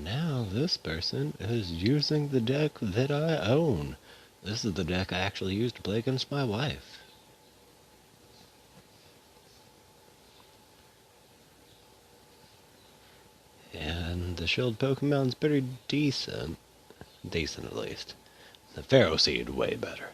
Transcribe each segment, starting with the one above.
now this person is using the deck that I own. This is the deck I actually used to play against my wife. And the shield Pokemon's pretty decent. Decent at least. The Pharaoh Seed way better.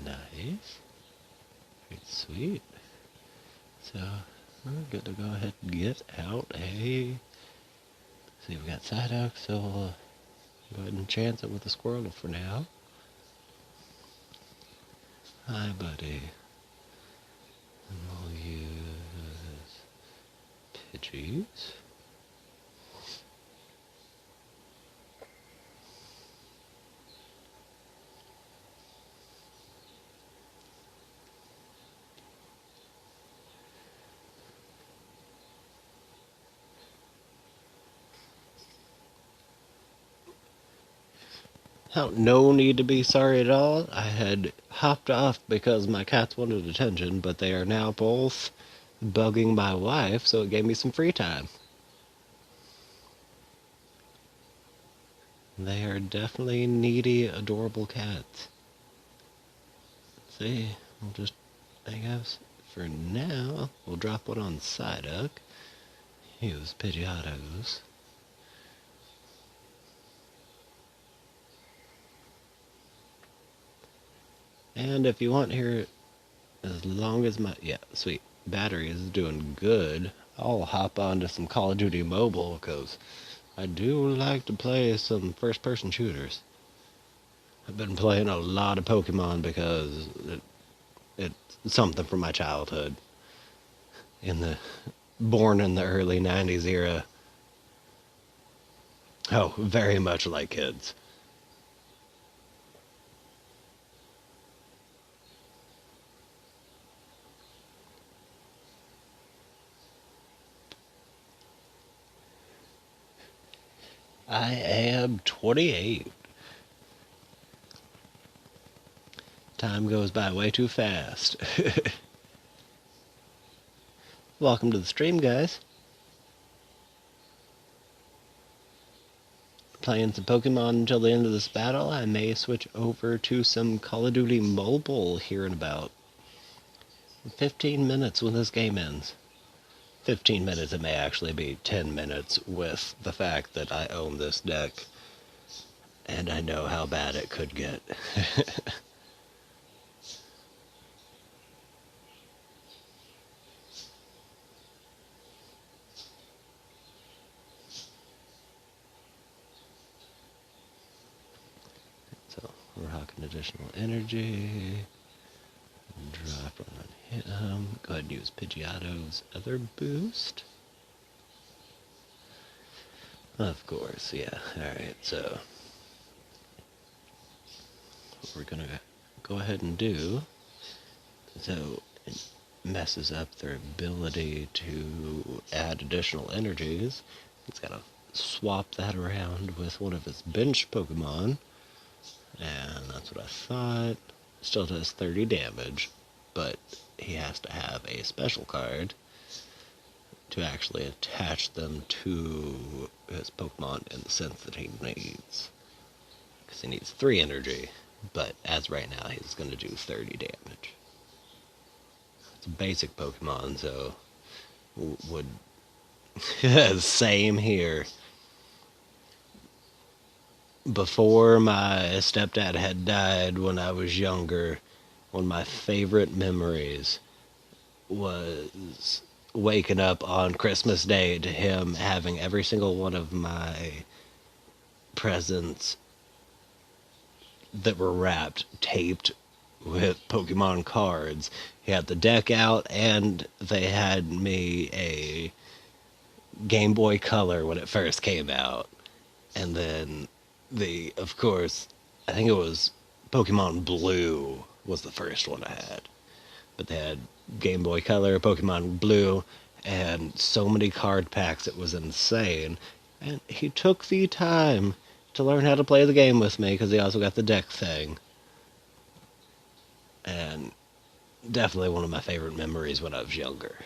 Nice. Pretty sweet. So, we're good to go ahead and get out a... See, we got Psyduck, so we'll go ahead and chance it with the Squirtle for now. Hi, buddy. And we'll use Pidgeys. No need to be sorry at all. I had hopped off because my cats wanted attention, but they are now both bugging my wife, so it gave me some free time. They are definitely needy, adorable cats. Let's see, we'll just, I guess, for now, we'll drop one on Psyduck. Use Pidgeottos. And if you want here, as long as my, yeah, sweet, battery is doing good, I'll hop on to some Call of Duty Mobile, because I do like to play some first-person shooters. I've been playing a lot of Pokemon because it's something from my childhood. Born in the early 90s era. Oh, very much like kids. I am 28. Time goes by way too fast. Welcome to the stream, guys. Playing some Pokemon until the end of this battle. I may switch over to some Call of Duty Mobile here in about 15 minutes when this game ends. 15 minutes, it may actually be 10 minutes with the fact that I own this deck. And I know how bad it could get. So, rocking additional energy. Drop one on him. Go ahead and use Pidgeotto's other boost. Of course, yeah. Alright, so what we're gonna go ahead and do, so it messes up their ability to add additional energies. It's gotta swap that around with one of his bench Pokemon. And that's what I thought. Still does 30 damage, but he has to have a special card to actually attach them to his Pokemon in the sense that he needs. Because he needs 3 energy, but as right now, he's going to do 30 damage. It's a basic Pokemon, so would... Same here. Before my stepdad had died when I was younger, one of my favorite memories was waking up on Christmas Day to him having every single one of my presents that were wrapped, taped with Pokemon cards. He had the deck out, and they had me a Game Boy Color when it first came out. And then of course, I think it was Pokemon Blue was the first one I had. But they had Game Boy Color, Pokemon Blue, and so many card packs, it was insane. And he took the time to learn how to play the game with me, because he also got the deck thing. And definitely one of my favorite memories when I was younger.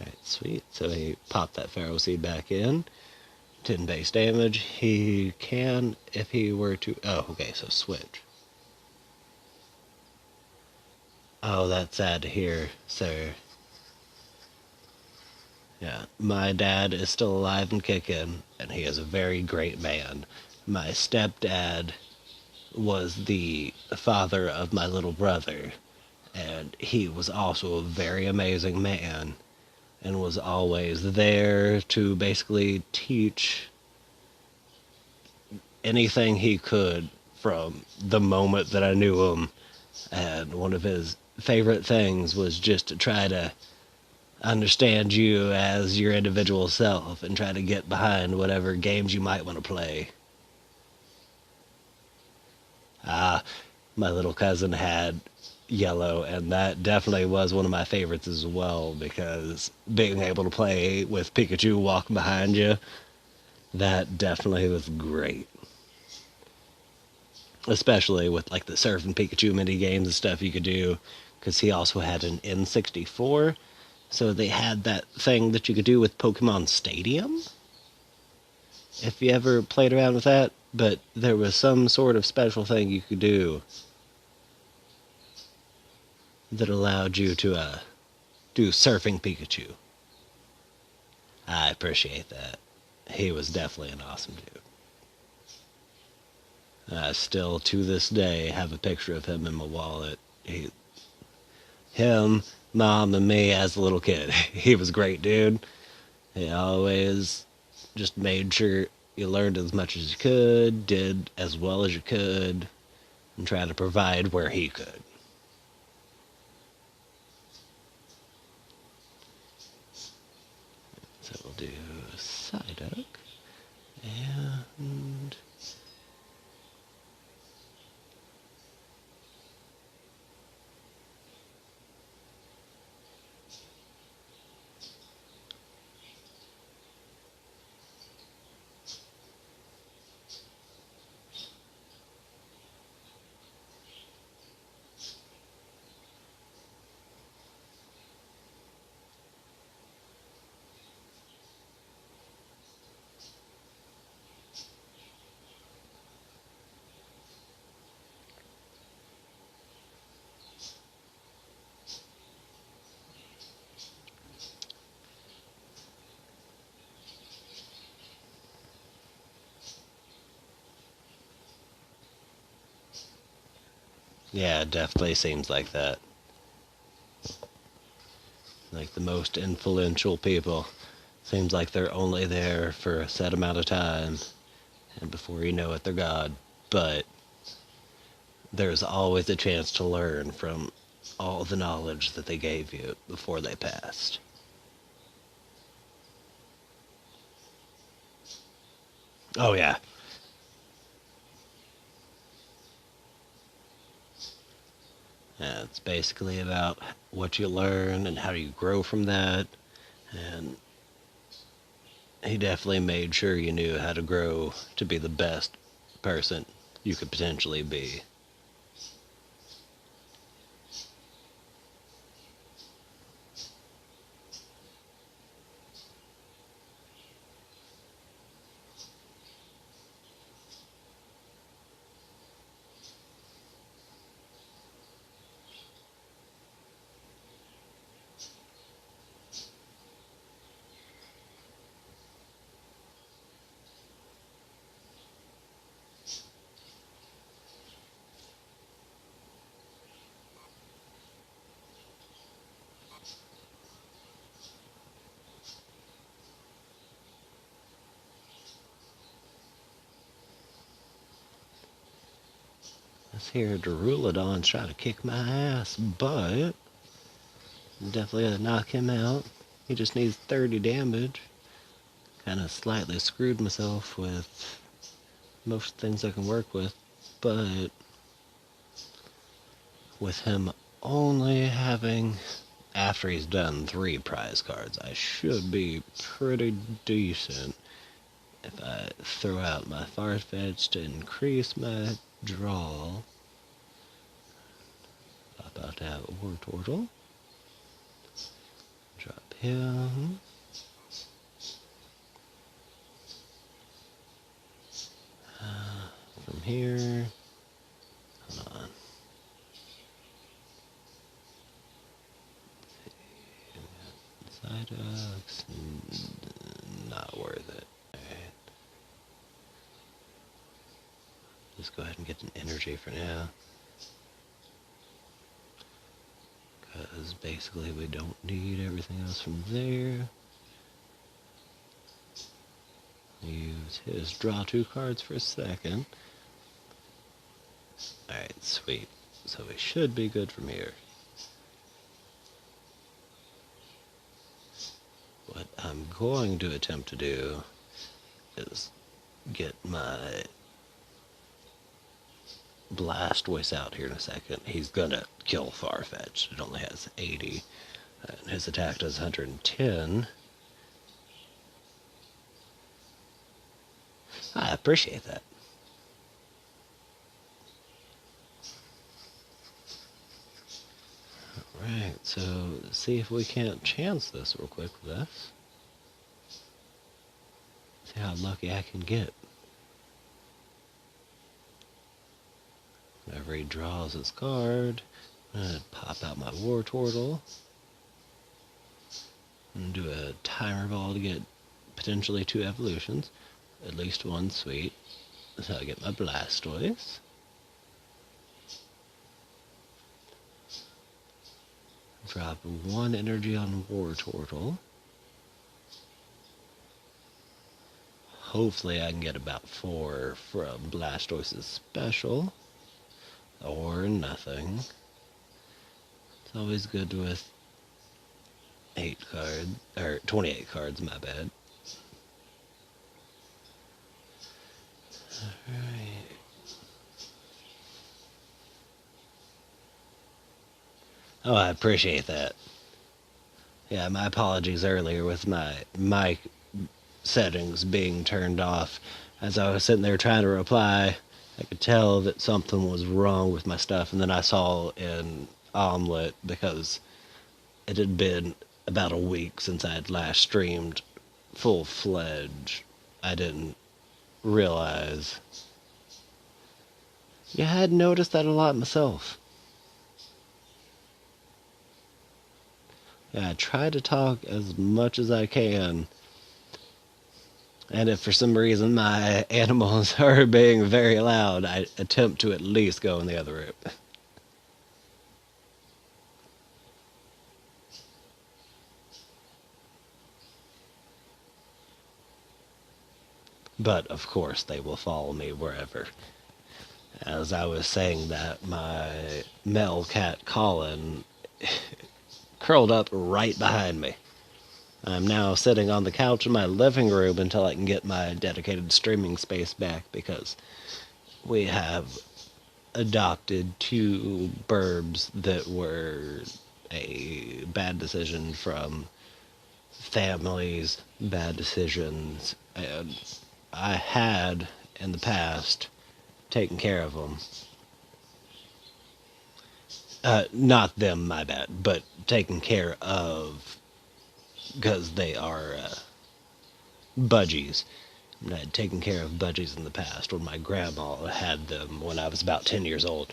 Alright, sweet. So he popped that Pharaoh Seed back in. 10 base damage. He can, if he were to... Oh, okay, so switch. Oh, that's sad to hear, sir. Yeah, my dad is still alive and kicking, and he is a very great man. My stepdad was the father of my little brother, and he was also a very amazing man, and was always there to basically teach anything he could from the moment that I knew him. And one of his favorite things was just to try to understand you as your individual self and try to get behind whatever games you might want to play. My little cousin had yellow, and that definitely was one of my favorites as well, because being able to play with Pikachu walking behind you, that definitely was great. Especially with like the Surfing Pikachu mini games and stuff you could do, because he also had an N64, so they had that thing that you could do with Pokemon Stadium, if you ever played around with that. But there was some sort of special thing you could do that allowed you to do Surfing Pikachu. I appreciate that. He was definitely an awesome dude. I still, to this day, have a picture of him in my wallet. Him, Mom, and me as a little kid. He was a great dude. He always just made sure you learned as much as you could, did as well as you could, and tried to provide where he could. So we'll do Psyduck, and yeah, it definitely seems like that. Like the most influential people, seems like they're only there for a set amount of time, and before you know it, they're gone. But there's always a chance to learn from all the knowledge that they gave you before they passed. Oh, yeah. Yeah, it's basically about what you learn and how you grow from that. And he definitely made sure you knew how to grow to be the best person you could potentially be. This here Durulodon's trying to kick my ass, but definitely gonna knock him out. He just needs 30 damage, kind of slightly screwed myself with most things I can work with, but with him only having, after he's done 3 prize cards, I should be pretty decent if I throw out my Farfetch to increase my draw. Pop out that Wartortle. Drop him. From here. Hold on. Psyducks. Not worth it. Alright. Just go ahead and get an energy for now. Because basically we don't need everything else from there. Use his draw 2 cards for a second. Alright, sweet. So we should be good from here. What I'm going to attempt to do is get my Blastoise out here in a second. He's gonna kill Farfetch. It only has 80. And his attack does 110. I appreciate that. Alright, so let's see if we can't chance this real quick with this. See how lucky I can get. Whenever he draws his card, I'm going to pop out my Wartortle and do a timer ball to get potentially 2 evolutions. At least 1 sweet. So I get my Blastoise. Drop 1 energy on Wartortle. Hopefully I can get about 4 from Blastoise's special. Or nothing. It's always good with 8 cards, or 28 cards, my bad. Alright. Oh, I appreciate that. Yeah, my apologies earlier with my mic settings being turned off. As I was sitting there trying to reply, I could tell that something was wrong with my stuff, and then I saw in Omlet, because it had been about a week since I had last streamed full-fledged. I didn't realize. Yeah, I had noticed that a lot myself. Yeah, I try to talk as much as I can. And if for some reason my animals are being very loud, I attempt to at least go in the other room. But, of course, they will follow me wherever. As I was saying that, my male cat, Colin, curled up right behind me. I'm now sitting on the couch in my living room until I can get my dedicated streaming space back, because we have adopted 2 burbs that were a bad decision from families, bad decisions, and I had, in the past, taken care of them. Not them, my bad, but taken care of, because they are budgies. I had taken care of budgies in the past when my grandma had them when I was about 10 years old.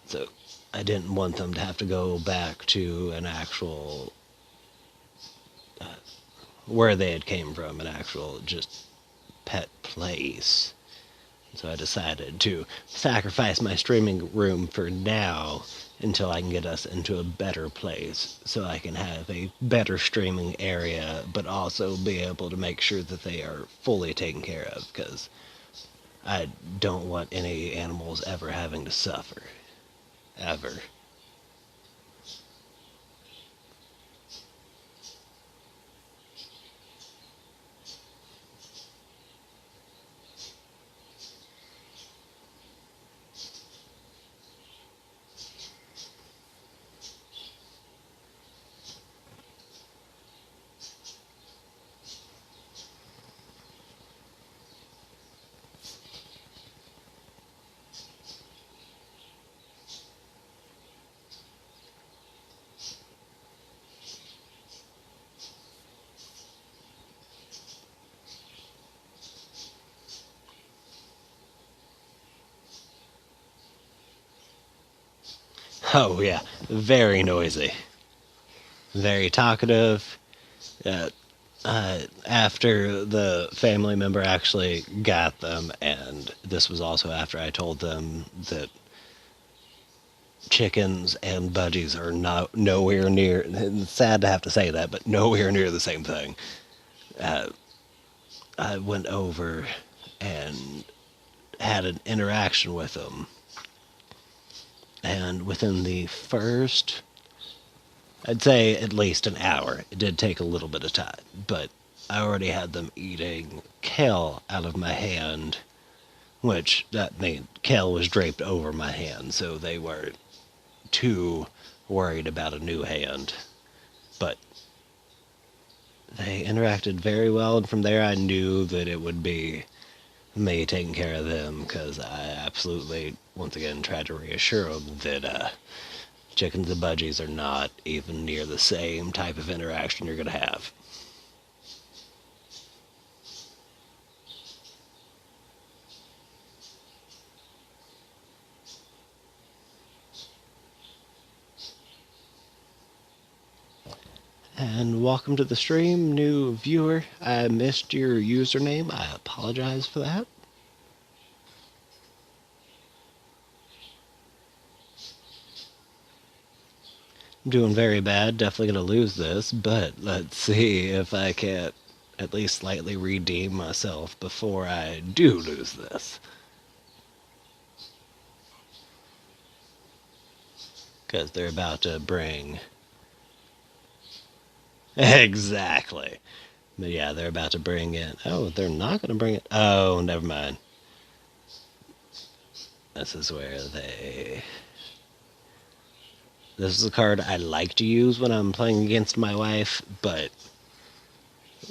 So I didn't want them to have to go back to an actual, where they had came from, an actual just pet place. So I decided to sacrifice my streaming room for now until I can get us into a better place, so I can have a better streaming area, but also be able to make sure that they are fully taken care of, because I don't want any animals ever having to suffer. Ever. Oh yeah, very noisy, very talkative. Uh, After the family member actually got them, and this was also after I told them that chickens and budgies are not nowhere near. It's sad to have to say that, but nowhere near the same thing. Uh, I went over and had an interaction with them, and within the first, I'd say at least an hour. It did take a little bit of time, but I already had them eating kale out of my hand, which that meant kale was draped over my hand, so they weren't too worried about a new hand. But they interacted very well, and from there I knew that it would be me taking care of them, because I absolutely, once again, tried to reassure them that chickens and budgies are not even near the same type of interaction you're going to have. And welcome to the stream, new viewer. I missed your username. I apologize for that. I'm doing very bad. Definitely going to lose this, but let's see if I can at least slightly redeem myself before I do lose this. Because they're about to bring... Exactly. But yeah, they're about to bring in... Oh, they're not going to bring it... Oh, never mind. This is where they... This is a card I like to use when I'm playing against my wife, but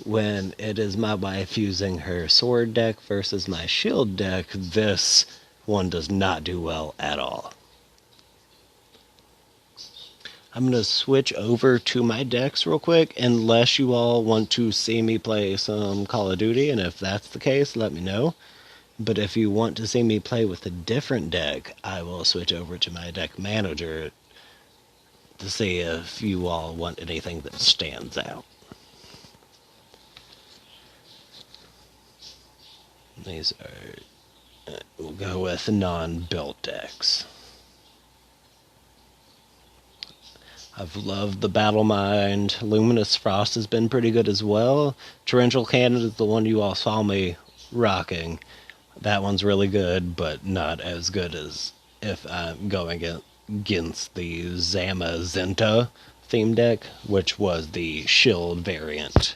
when it is my wife using her sword deck versus my shield deck, this one does not do well at all. I'm going to switch over to my decks real quick, unless you all want to see me play some Call of Duty, and if that's the case, let me know. But if you want to see me play with a different deck, I will switch over to my deck manager to see if you all want anything that stands out. These are... we'll go with non-built decks. I've loved the Battle Mind. Luminous Frost has been pretty good as well. Torrential Cannon is the one you all saw me rocking. That one's really good, but not as good as if I'm going against the Zamazenta theme deck, which was the shield variant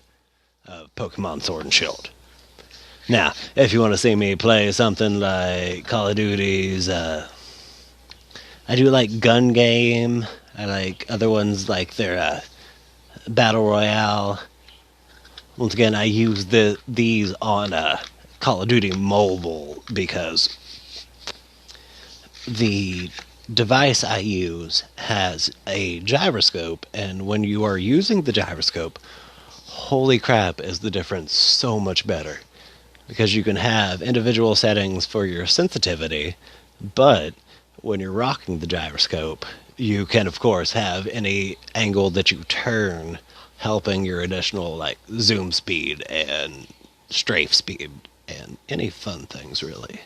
of Pokemon Sword and Shield. Now, if you want to see me play something like Call of Duty's, I do like Gun Game. I like other ones like their Battle Royale. Once again, I use these on Call of Duty Mobile because the device I use has a gyroscope, and when you are using the gyroscope, holy crap, is the difference so much better. Because you can have individual settings for your sensitivity, but when you're rocking the gyroscope, you can, of course, have any angle that you turn, helping your additional, like, zoom speed and strafe speed, and any fun things, really.